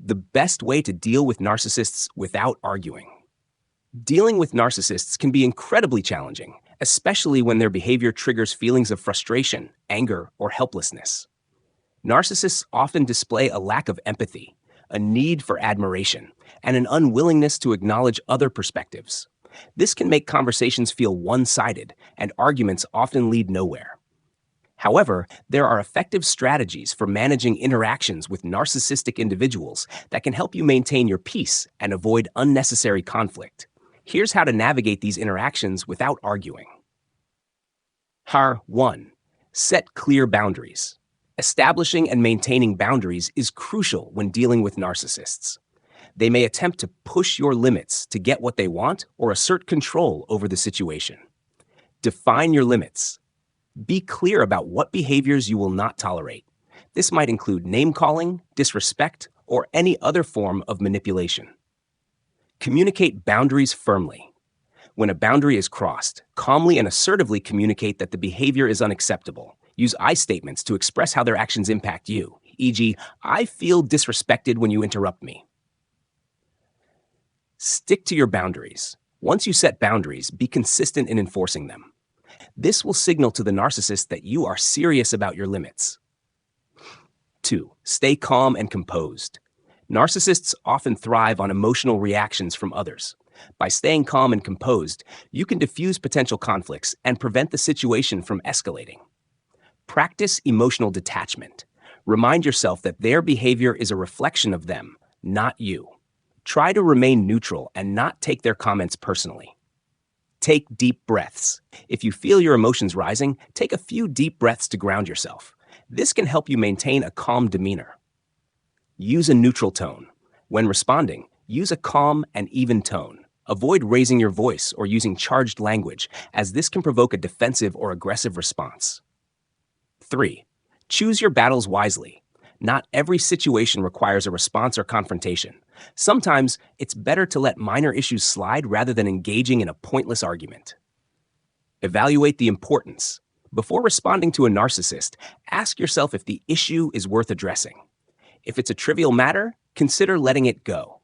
The best way to deal with narcissists without arguing. Dealing with narcissists can be incredibly challenging, especially when their behavior triggers feelings of frustration, anger, or helplessness. Narcissists often display a lack of empathy, a need for admiration, and an unwillingness to acknowledge other perspectives. This can make conversations feel one-sided, and arguments often lead nowhere. However, there are effective strategies for managing interactions with narcissistic individuals that can help you maintain your peace and avoid unnecessary conflict. Here's how to navigate these interactions without arguing. 1. Set clear boundaries. Establishing and maintaining boundaries is crucial when dealing with narcissists. They may attempt to push your limits to get what they want or assert control over the situation. Define your limits. Be clear about what behaviors you will not tolerate. This might include name-calling, disrespect, or any other form of manipulation. Communicate boundaries firmly. When a boundary is crossed, calmly and assertively communicate that the behavior is unacceptable. Use I statements to express how their actions impact you, e.g., I feel disrespected when you interrupt me. Stick to your boundaries. Once you set boundaries, be consistent in enforcing them. This will signal to the narcissist that you are serious about your limits. 2. Stay calm and composed. Narcissists often thrive on emotional reactions from others. By staying calm and composed, you can diffuse potential conflicts and prevent the situation from escalating. Practice emotional detachment. Remind yourself that their behavior is a reflection of them, not you. Try to remain neutral and not take their comments personally. Take deep breaths. If you feel your emotions rising, take a few deep breaths to ground yourself. This can help you maintain a calm demeanor. Use a neutral tone. When responding, use a calm and even tone. Avoid raising your voice or using charged language, as this can provoke a defensive or aggressive response. 3. Choose your battles wisely. Not every situation requires a response or confrontation. Sometimes, it's better to let minor issues slide rather than engaging in a pointless argument. Evaluate the importance. Before responding to a narcissist, ask yourself if the issue is worth addressing. If it's a trivial matter, consider letting it go.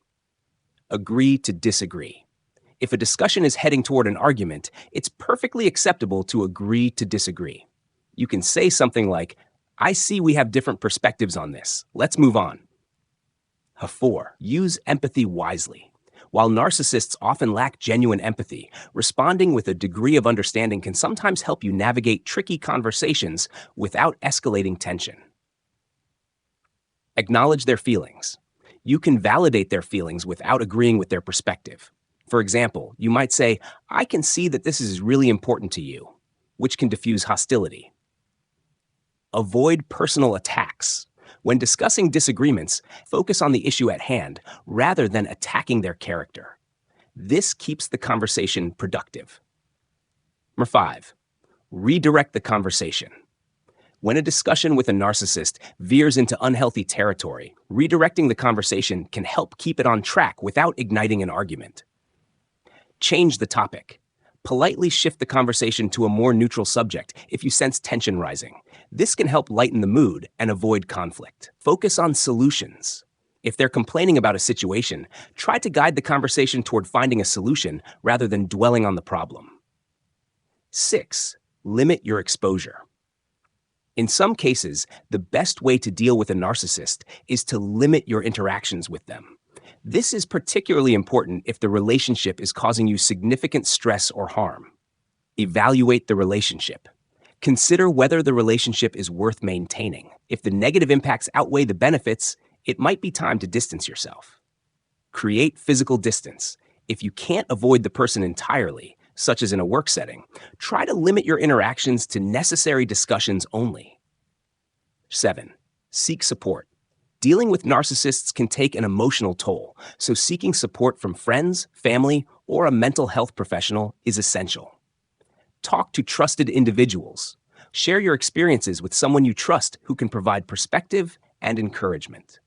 Agree to disagree. If a discussion is heading toward an argument, it's perfectly acceptable to agree to disagree. You can say something like, I see we have different perspectives on this. Let's move on. 4. Use empathy wisely. While narcissists often lack genuine empathy, responding with a degree of understanding can sometimes help you navigate tricky conversations without escalating tension. Acknowledge their feelings. You can validate their feelings without agreeing with their perspective. For example, you might say, I can see that this is really important to you, which can diffuse hostility. Avoid personal attacks. When discussing disagreements, focus on the issue at hand rather than attacking their character. This keeps the conversation productive. 5. Redirect the conversation. When a discussion with a narcissist veers into unhealthy territory, redirecting the conversation can help keep it on track without igniting an argument. Change the topic. Politely shift the conversation to a more neutral subject if you sense tension rising. This can help lighten the mood and avoid conflict. Focus on solutions. If they're complaining about a situation, try to guide the conversation toward finding a solution rather than dwelling on the problem. 6. Limit your exposure. In some cases, the best way to deal with a narcissist is to limit your interactions with them. This is particularly important if the relationship is causing you significant stress or harm. Evaluate the relationship. Consider whether the relationship is worth maintaining. If the negative impacts outweigh the benefits, it might be time to distance yourself. Create physical distance. If you can't avoid the person entirely, such as in a work setting, try to limit your interactions to necessary discussions only. 7. Seek support. Dealing with narcissists can take an emotional toll, so seeking support from friends, family, or a mental health professional is essential. Talk to trusted individuals. Share your experiences with someone you trust who can provide perspective and encouragement.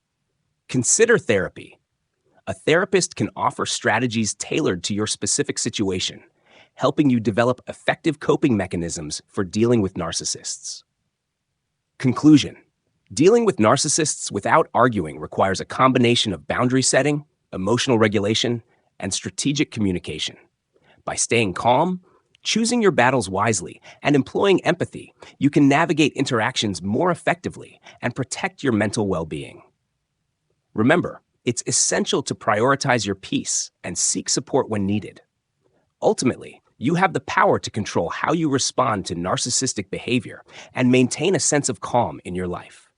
Consider therapy. A therapist can offer strategies tailored to your specific situation, helping you develop effective coping mechanisms for dealing with narcissists. Conclusion. Dealing with narcissists without arguing requires a combination of boundary setting, emotional regulation, and strategic communication. By staying calm, choosing your battles wisely, and employing empathy, you can navigate interactions more effectively and protect your mental well-being. Remember, it's essential to prioritize your peace and seek support when needed. Ultimately, you have the power to control how you respond to narcissistic behavior and maintain a sense of calm in your life.